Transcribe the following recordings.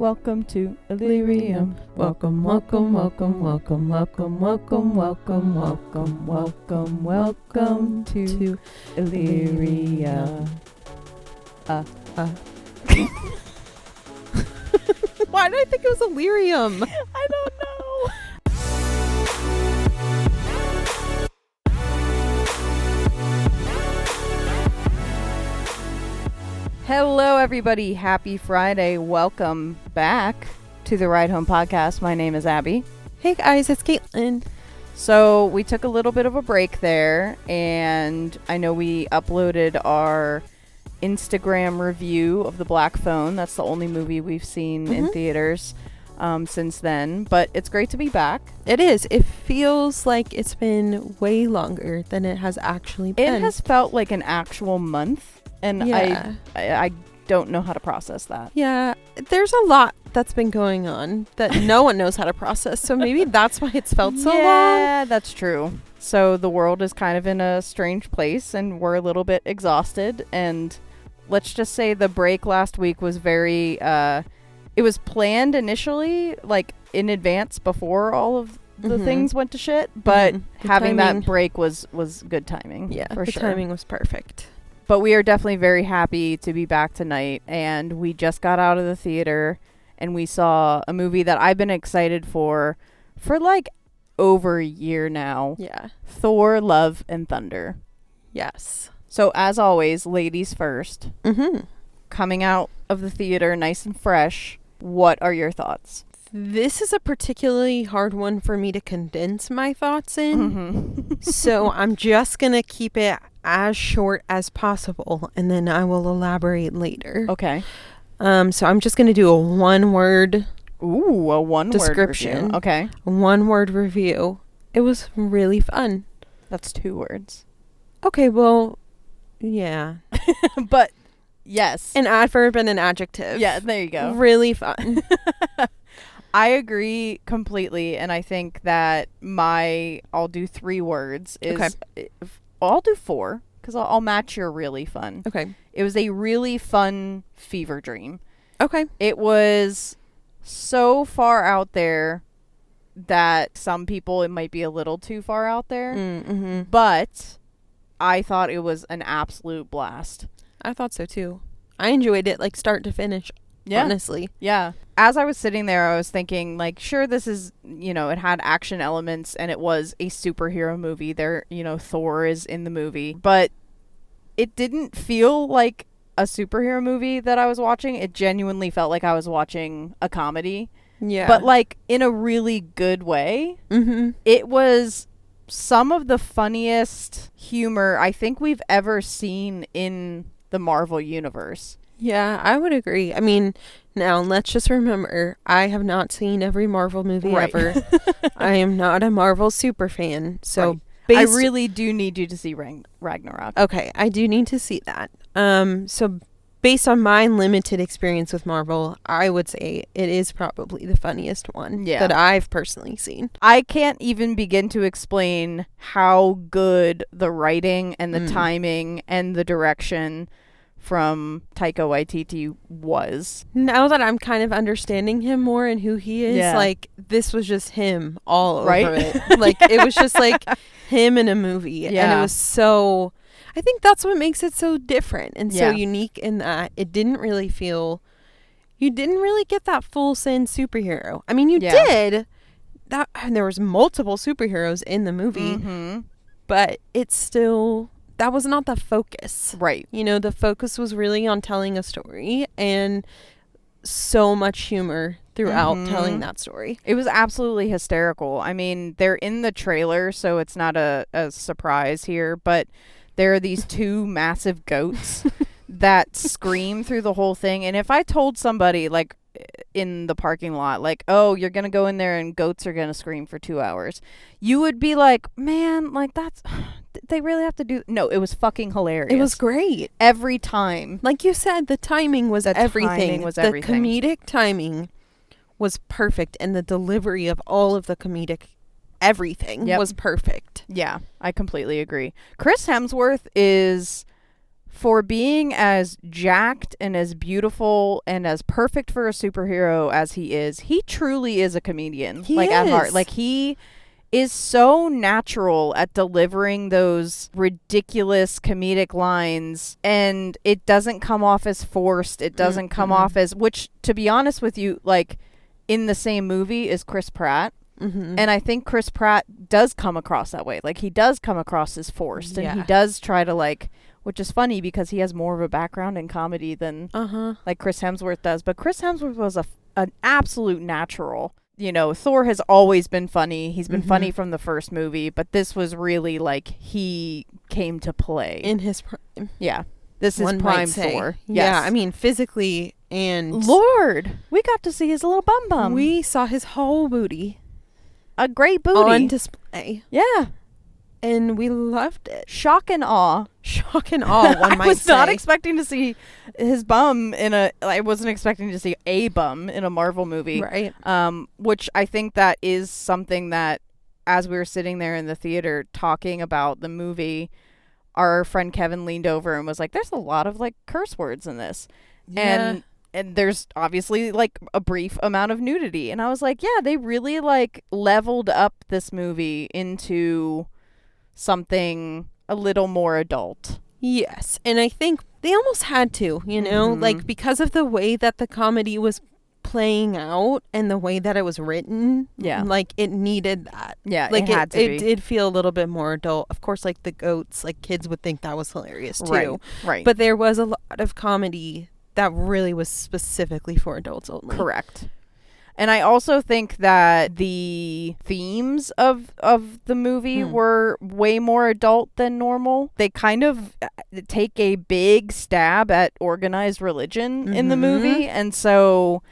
welcome to Illyrium. Welcome, welcome, welcome, welcome, welcome, welcome, welcome, welcome, welcome, welcome to Illyria. Why did I think it was Illyrium? I don't know. Hello, everybody. Happy Friday. Welcome back to the Ride Home Podcast. My name is Abby. Hey guys, it's Caitlin. So we took a little bit of a break there, and I know we uploaded our Instagram review of The Black Phone. That's the only movie we've seen in theaters since then, but it's great to be back. It is. It feels like it's been way longer than it has actually been. It has felt like an actual month, and Yeah. I don't know how to process that. Yeah, there's a lot that's been going on that no one knows how to process, so maybe that's why it's felt so long. Yeah, that's true. So the world is kind of in a strange place, and we're a little bit exhausted, and let's just say the break last week was very it was planned initially, like in advance before all of the things went to shit, but having that break was good timing. Yeah, for the sure. timing was perfect. But we are definitely very happy to be back tonight, and we just got out of the theater and we saw a movie that I've been excited for like over a year now. Yeah. Thor, Love and Thunder. Yes. So as always, ladies first. Coming out of the theater nice and fresh, what are your thoughts? This is a particularly hard one for me to condense my thoughts in. So I'm just going to keep it as short as possible, and then I will elaborate later. Okay. So I'm just going to do a one-word Ooh, a one-word description. review. Okay. A one-word review. It was really fun. That's 2 words. Okay, well, yeah. But yes. An adverb and an adjective. Yeah, there you go. Really fun. I agree completely, and I think that I'll do 3 words. I'll do 4, because I'll match your really fun. Okay. It was a really fun fever dream. Okay. It was so far out there that some people, it might be a little too far out there, but I thought it was an absolute blast. I thought so too. I enjoyed it, like, start to finish. Yeah. Honestly. Yeah. As I was sitting there, I was thinking, like, sure, this is, it had action elements and it was a superhero movie. Thor is in the movie, but it didn't feel like a superhero movie that I was watching. It genuinely felt like I was watching a comedy. Yeah. But, like, in a really good way. It was some of the funniest humor I think we've ever seen in the Marvel universe. Yeah, I would agree. I mean, now let's just remember, I have not seen every Marvel movie ever. I am not a Marvel super fan. So I really do need you to see Ragnarok. Okay, I do need to see that. So based on my limited experience with Marvel, I would say it is probably the funniest one that I've personally seen. I can't even begin to explain how good the writing and the timing and the direction from Taika Waititi was. Now that I'm kind of understanding him more and who he is, like, this was just him all over it. Like, it was just like him in a movie. And it was so, I think that's what makes it so different and so unique, in that you didn't really get that full send superhero. I mean, you did that, and there was multiple superheroes in the movie, but it's still, that was not the focus. Right. The focus was really on telling a story, and so much humor throughout telling that story. It was absolutely hysterical. I mean, they're in the trailer, so it's not a surprise here, but there are these 2 massive goats that scream through the whole thing. And if I told somebody, like, in the parking lot, like, oh, you're gonna go in there and goats are gonna scream for 2 hours, you would be like, man, like, that's they really have to do. No, it was fucking hilarious. It was great every time. Like you said, the timing was everything. The comedic timing was perfect, and the delivery of all of the comedic everything was perfect. Yeah, I completely agree. Chris Hemsworth is for being as jacked and as beautiful and as perfect for a superhero as he truly is a comedian. He is. At heart. Like, he is so natural at delivering those ridiculous comedic lines, and it doesn't come off as forced. It doesn't come off as, which, to be honest with you, like, in the same movie is Chris Pratt. And I think Chris Pratt does come across that way. Like, he does come across as forced, and he does try to, like, which is funny because he has more of a background in comedy than like Chris Hemsworth does. But Chris Hemsworth was an absolute natural. You know, Thor has always been funny. He's been funny from the first movie, but this was really like he came to play in his prime. Yeah, this is prime Thor. Yes. Yeah, I mean, physically, and Lord, we got to see his little bum bum. We saw his whole booty, a great booty on display. Yeah, and we loved it. Shock and awe. Shock and awe, one might say. I was not expecting to see his bum I wasn't expecting to see a bum in a Marvel movie. Right. Which I think that is something that, as we were sitting there in the theater talking about the movie, our friend Kevin leaned over and was like, there's a lot of, like, curse words in this. Yeah. And there's obviously, like, a brief amount of nudity. And I was like, yeah, they really, like, leveled up this movie into something a little more adult. Yes. And I think they almost had to, you know, like, because of the way that the comedy was playing out and the way that it was written. Yeah. Like, it needed that. Yeah, like, it had to be. It did feel a little bit more adult. Of course, like, the goats, like, kids would think that was hilarious too. Right. But there was a lot of comedy that really was specifically for adults only. Correct. And I also think that the themes of the movie were way more adult than normal. They kind of take a big stab at organized religion in the movie. And so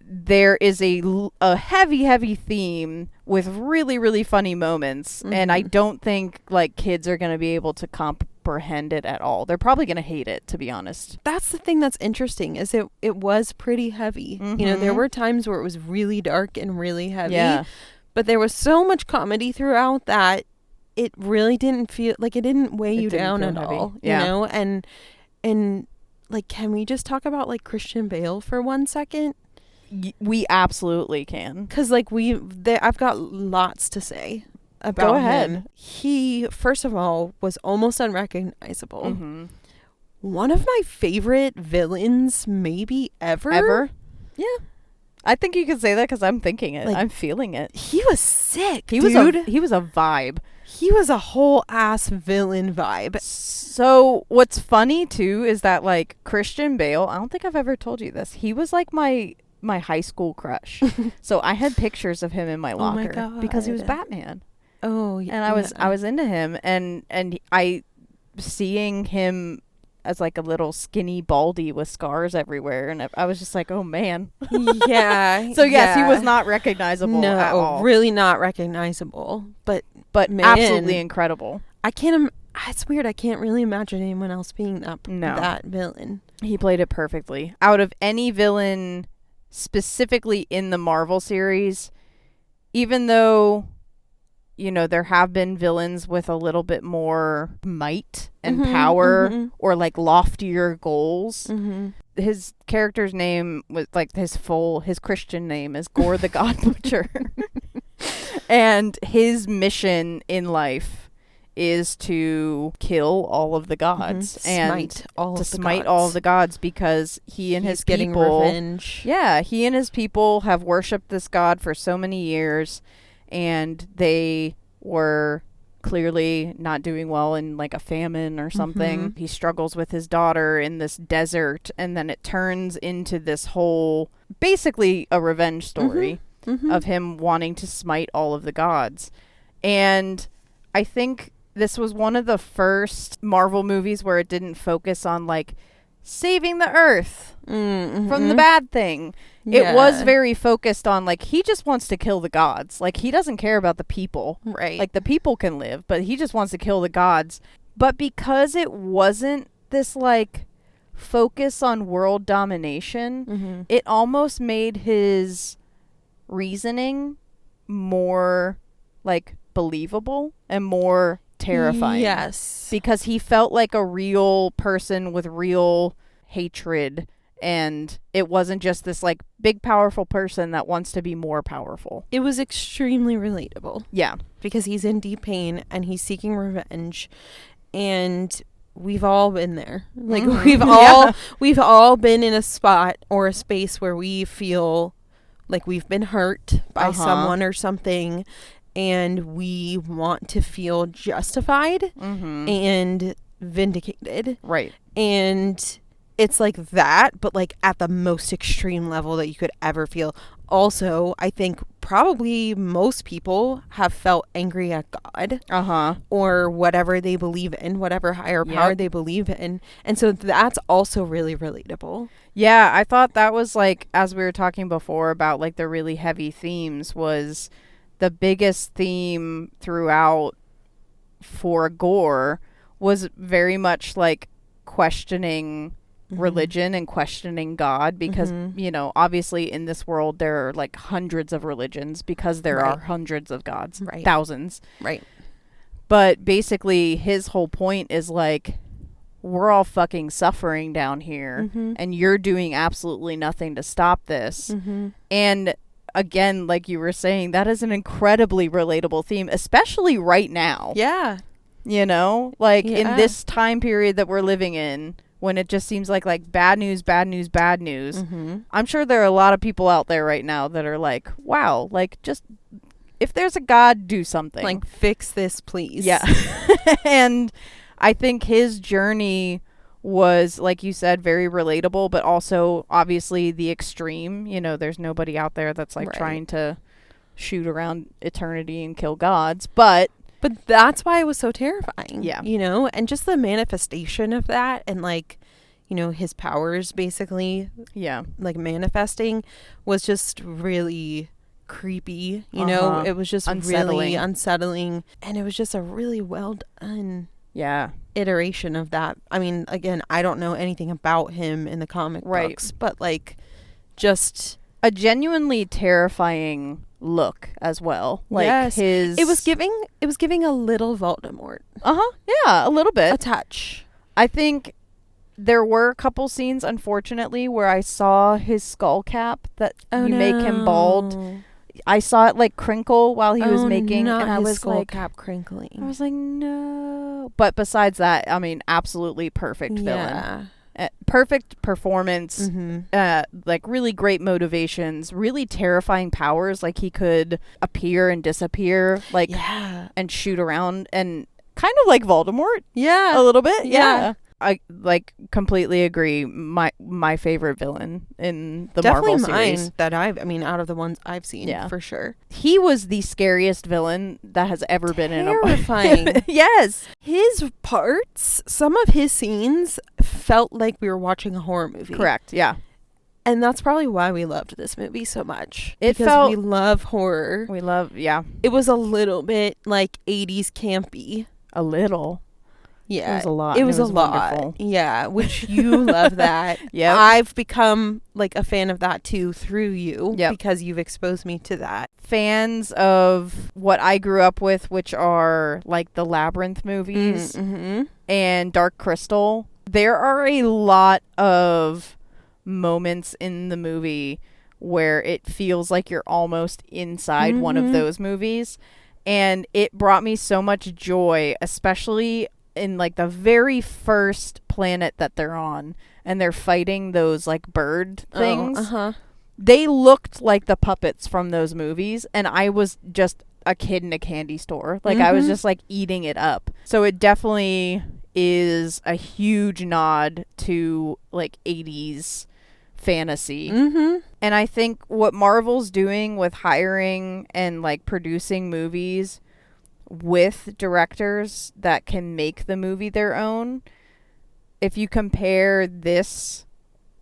there is a heavy theme with really, really funny moments. And I don't think, like, kids are going to be able to comprehend it at all. They're probably going to hate it, to be honest. That's the thing that's interesting, is it was pretty heavy. You know, there were times where it was really dark and really heavy. Yeah. But there was so much comedy throughout that it really didn't feel like it didn't weigh you down at all. Yeah. You know, and like, can we just talk about, like, Christian Bale for 1 second? We absolutely can. Because, like, I've got lots to say about Go ahead. him. He, first of all, was almost unrecognizable. One of my favorite villains maybe ever. Yeah. I think you can say that because I'm thinking it. Like, I'm feeling it. He was sick, He dude. was a vibe. He was a whole ass villain vibe. So what's funny too is that, like, Christian Bale, I don't think I've ever told you this. He was like my high school crush. So I had pictures of him in my locker because he was Batman. Oh, yeah. And I was into him, and I seeing him as, like, a little skinny baldy with scars everywhere, and I was just like, oh man. Yeah. So yes, he was not recognizable at all. Really not recognizable, but man, absolutely incredible. It's weird, I can't really imagine anyone else being that villain. He played it perfectly. Out of any villain specifically in the Marvel series, even though, you know, there have been villains with a little bit more might and power or, like, loftier goals. His character's name was, like, his Christian name is Gore the God Butcher. And his mission in life is to kill all of the gods and smite all of the gods because he and his getting people, revenge. Yeah, he and his people have worshipped this god for so many years, and they were clearly not doing well in, like, a famine or something. He struggles with his daughter in this desert, and then it turns into this whole, basically a revenge story of him wanting to smite all of the gods. And I think this was one of the first Marvel movies where it didn't focus on, like, saving the earth from the bad thing. Yeah. It was very focused on, like, he just wants to kill the gods. Like, he doesn't care about the people. Right. Like, the people can live, but he just wants to kill the gods. But because it wasn't this, like, focus on world domination, it almost made his reasoning more, like, believable and more terrifying. Yes. Because he felt like a real person with real hatred, and it wasn't just this like big powerful person that wants to be more powerful. It was extremely relatable. Yeah. Because he's in deep pain and he's seeking revenge, and we've all been there. Like we've all been in a spot or a space where we feel like we've been hurt by someone or something, and we want to feel justified and vindicated. Right. And it's like that, but like at the most extreme level that you could ever feel. Also, I think probably most people have felt angry at God or whatever they believe in, whatever higher power they believe in. And so that's also really relatable. Yeah, I thought that was like, as we were talking before about like the really heavy themes, was the biggest theme throughout for Gore was very much like questioning religion and questioning God, because you know, obviously in this world there are like hundreds of religions because there are hundreds of gods, thousands, but basically his whole point is like, we're all fucking suffering down here and you're doing absolutely nothing to stop this. And again, like you were saying, that is an incredibly relatable theme, especially right now. You know, like in this time period that we're living in, when it just seems like bad news, bad news, bad news. I'm sure there are a lot of people out there right now that are like, wow, like, just, if there's a God, do something. Like, fix this, please. Yeah. And I think his journey was, like you said, very relatable, but also obviously the extreme. You know, there's nobody out there that's like trying to shoot around eternity and kill gods, but that's why it was so terrifying. Yeah. You know, and just the manifestation of that, and like, you know, his powers basically, like manifesting, was just really creepy. You know, it was just really unsettling, and it was just a really well done iteration of that. I mean, again, I don't know anything about him in the comic books, but like, just a genuinely terrifying look as well. Like it was giving a little Voldemort. Yeah, a little bit. A touch. I think there were a couple scenes, unfortunately, where I saw his skull cap that make him bald. I saw it like crinkle while he was making, and I was skull like, cap crinkling. I was like, no. But besides that, I mean, absolutely perfect villain. Perfect performance, like really great motivations, really terrifying powers. Like he could appear and disappear, like and shoot around, and kind of like Voldemort. A little bit. Yeah. I like completely agree. My favorite villain in the Marvel series. Definitely mine out of the ones I've seen, for sure. He was the scariest villain that has ever been in a terrifying. Yes. His parts, some of his scenes felt like we were watching a horror movie. Correct. Yeah. And that's probably why we loved this movie so much. Because we love horror. We love, It was a little bit like 80s campy. A little. Yeah. It was a lot. It was a lot. Wonderful. Yeah, which you love that. Yeah. I've become like a fan of that too through you. Yep. Because you've exposed me to that. Fans of what I grew up with, which are like the Labyrinth movies and Dark Crystal. There are a lot of moments in the movie where it feels like you're almost inside one of those movies. And it brought me so much joy, especially in like the very first planet that they're on, and they're fighting those like bird things. They looked like the puppets from those movies, and I was just a kid in a candy store. Like I was just like eating it up. So it definitely is a huge nod to like 80s fantasy. And I think what Marvel's doing with hiring and like producing movies with directors that can make the movie their own, if you compare this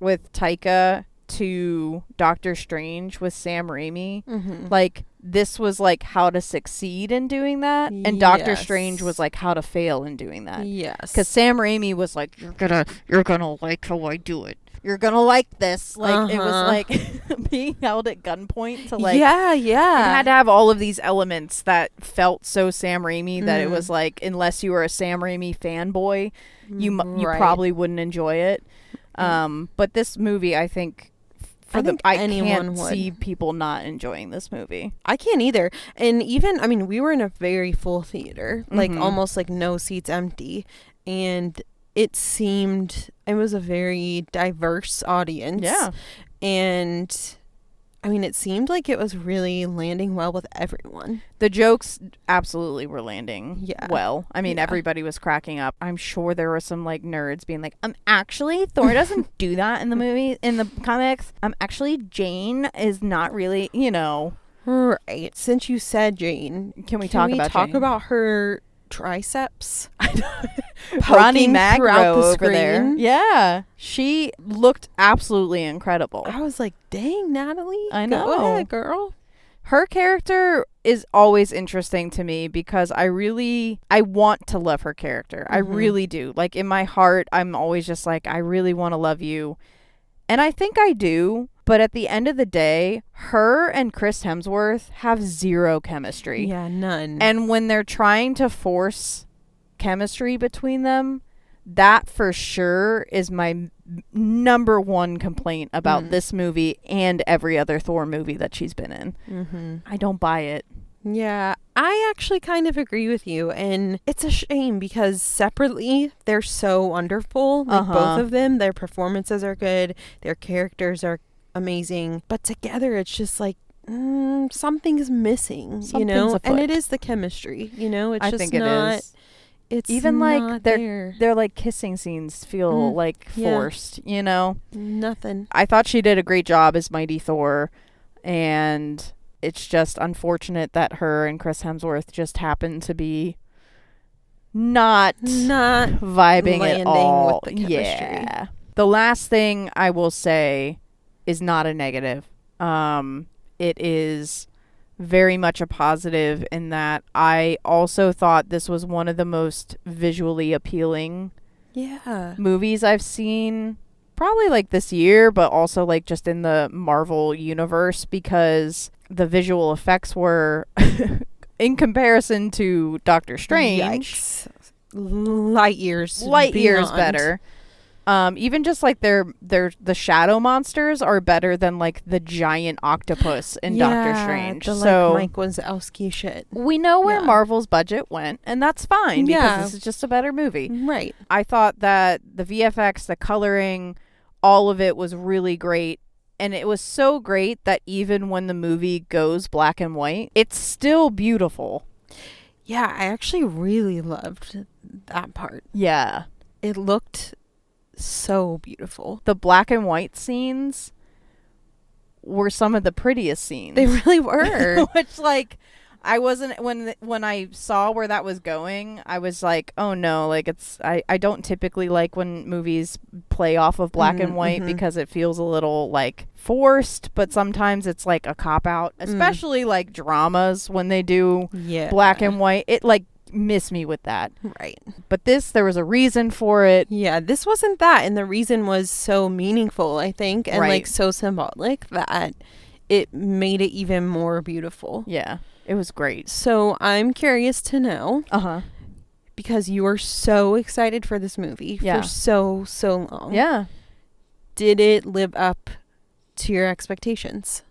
with Taika to Doctor Strange with Sam Raimi, like this was like how to succeed in doing that, and Doctor Strange was like how to fail in doing that. Yes. Because Sam Raimi was like, you're gonna like how I do it. You're gonna like this. Like it was like being held at gunpoint to like. Yeah. It had to have all of these elements that felt so Sam Raimi that it was like, unless you were a Sam Raimi fanboy, you probably wouldn't enjoy it. But this movie, I think. I can't see people not enjoying this movie. I can't either. And even, I mean, we were in a very full theater, like almost like no seats empty. And it was a very diverse audience. Yeah. And I mean, it seemed like it was really landing well with everyone. The jokes absolutely were landing well. I mean, everybody was cracking up. I'm sure there were some like nerds being like, actually, Thor doesn't do that in the movie, in the comics. Actually, Jane is not really, Right. Since you said Jane, can we talk about her triceps? Ronnie Magro over there. Yeah. She looked absolutely incredible. I was like, dang, Natalie. I know. Go ahead, girl. Her character is always interesting to me because I want to love her character. I really do. Like in my heart, I'm always just like, I really want to love you. And I think I do. But at the end of the day, her and Chris Hemsworth have zero chemistry. Yeah, none. And when they're trying to force chemistry between them, that for sure is my number one complaint about this movie and every other Thor movie that she's been in. I don't buy it. Yeah, I actually kind of agree with you, and it's a shame because separately they're so wonderful. Like both of them, their performances are good, their characters are amazing, but together it's just like something's missing, Something's and it is the chemistry, it's I just think not. It is. It's even like their like kissing scenes feel like forced, Nothing. I thought she did a great job as Mighty Thor, and it's just unfortunate that her and Chris Hemsworth just happen to be not vibing at all. With the chemistry. Yeah. The last thing I will say is not a negative. It is very much a positive in that I also thought this was one of the most visually appealing movies I've seen probably like this year, but also like just in the Marvel universe, because the visual effects were in comparison to Doctor Strange, yikes. light years better. Even just like the shadow monsters are better than like the giant octopus in Doctor Strange. So Mike Wazowski shit. We know where Marvel's budget went, and that's fine because this is just a better movie. Right. I thought that the VFX, the coloring, all of it was really great. And it was so great that even when the movie goes black and white, it's still beautiful. Yeah, I actually really loved that part. Yeah. It looked so beautiful. The black and white scenes were some of the prettiest scenes. They really were. Which, like, I wasn't, when I saw where that was going, I was like, oh no, like I don't typically like when movies play off of black and white because it feels a little like forced, but sometimes it's like a cop out, especially like dramas when they do black and white. It like miss me with that. Right. But there was a reason for it. Yeah, this wasn't that, and the reason was so meaningful, I think, and like so symbolic that it made it even more beautiful. Yeah. It was great. So I'm curious to know, because you were so excited for this movie for so long. Yeah. Did it live up to your expectations?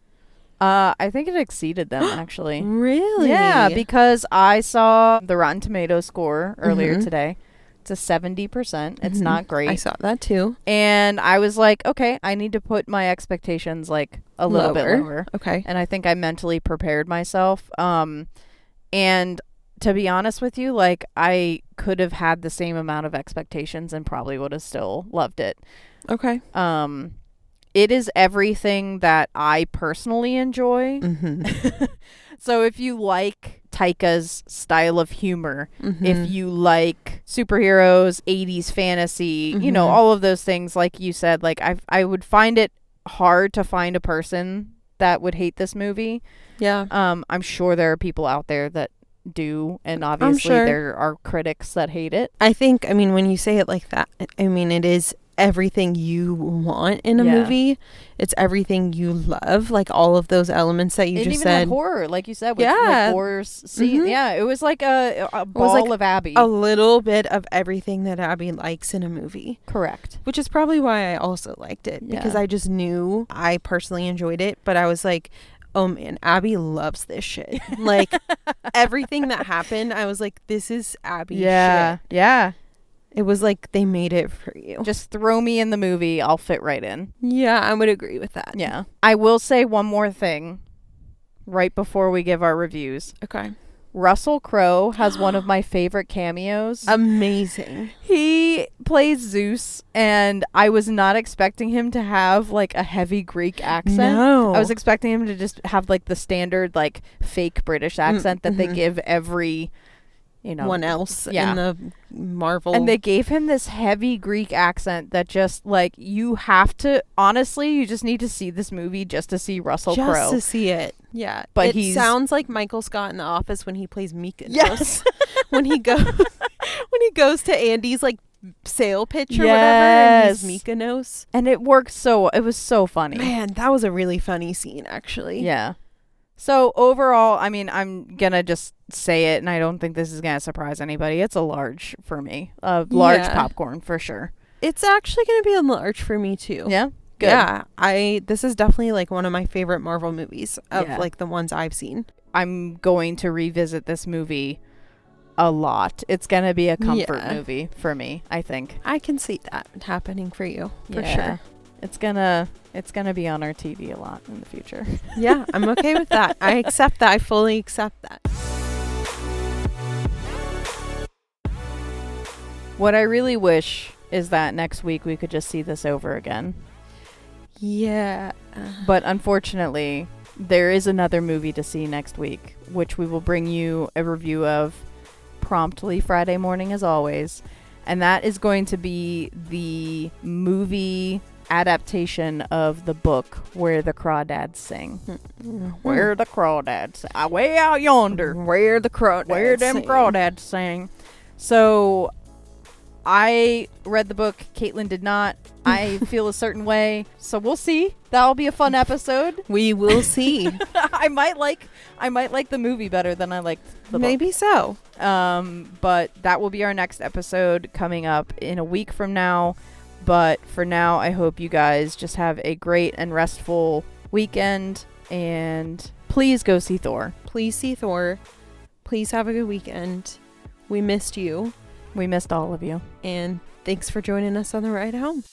I think it exceeded them, actually. Really? Yeah, because I saw the Rotten Tomatoes score earlier today. It's a 70%. It's not great. I saw that too. And I was like, okay, I need to put my expectations like a little bit lower. Okay. And I think I mentally prepared myself. And to be honest with you, like I could have had the same amount of expectations and probably would have still loved it. Okay. It is everything that I personally enjoy. So if you like Taika's style of humor, if you like superheroes, 80s fantasy, you know, all of those things, like you said, like I would find it hard to find a person that would hate this movie. Yeah. I'm sure there are people out there that do, and obviously there are critics that hate it. I think, I mean, when you say it like that, I mean, it is everything you want in a movie. It's everything you love, like all of those elements that you and just even said. The horror, like you said, with like horror scene. Yeah, it was like a ball of Abby. A little bit of everything that Abby likes in a movie. Correct. Which is probably why I also liked it, because I just knew I personally enjoyed it, but I was like, oh man, Abby loves this shit. Like everything that happened, I was like, this is Abby shit. Yeah. It was like they made it for you. Just throw me in the movie. I'll fit right in. Yeah, I would agree with that. Yeah. I will say one more thing right before we give our reviews. Okay. Russell Crowe has one of my favorite cameos. Amazing. He plays Zeus, and I was not expecting him to have like a heavy Greek accent. No. I was expecting him to just have like the standard like fake British accent that they give every, one else in the Marvel. And they gave him this heavy Greek accent that just like you just need to see this movie just to see Russell Crowe. Just to see it. Yeah. But it sounds like Michael Scott in The Office when he plays Mykonos. Yes. when he goes to Andy's like sale pitch or whatever, and he's Mykonos. And it was so funny. Man, that was a really funny scene actually. Yeah. So overall, I mean, I'm going to just say it, and I don't think this is going to surprise anybody. It's a large for me. Large popcorn for sure. It's actually going to be a large for me too. Yeah? Good. Yeah. This is definitely like one of my favorite Marvel movies of like the ones I've seen. I'm going to revisit this movie a lot. It's going to be a comfort movie for me, I think. I can see that happening for you for sure. It's gonna be on our TV a lot in the future. Yeah, I'm okay with that. I accept that. I fully accept that. What I really wish is that next week we could just see this over again. Yeah. But unfortunately, there is another movie to see next week, which we will bring you a review of promptly Friday morning as always. And that is going to be the movie adaptation of the book Where the Crawdads Sing. Where the Crawdads Sing. Way out yonder. Where them crawdads sing. So I read the book. Caitlin did not. I feel a certain way. So we'll see. That'll be a fun episode. We will see. I might like the movie better than I liked the book. Maybe so. But that will be our next episode coming up in a week from now. But for now, I hope you guys just have a great and restful weekend. And please go see Thor. Please see Thor. Please have a good weekend. We missed you. We missed all of you. And thanks for joining us on the ride home.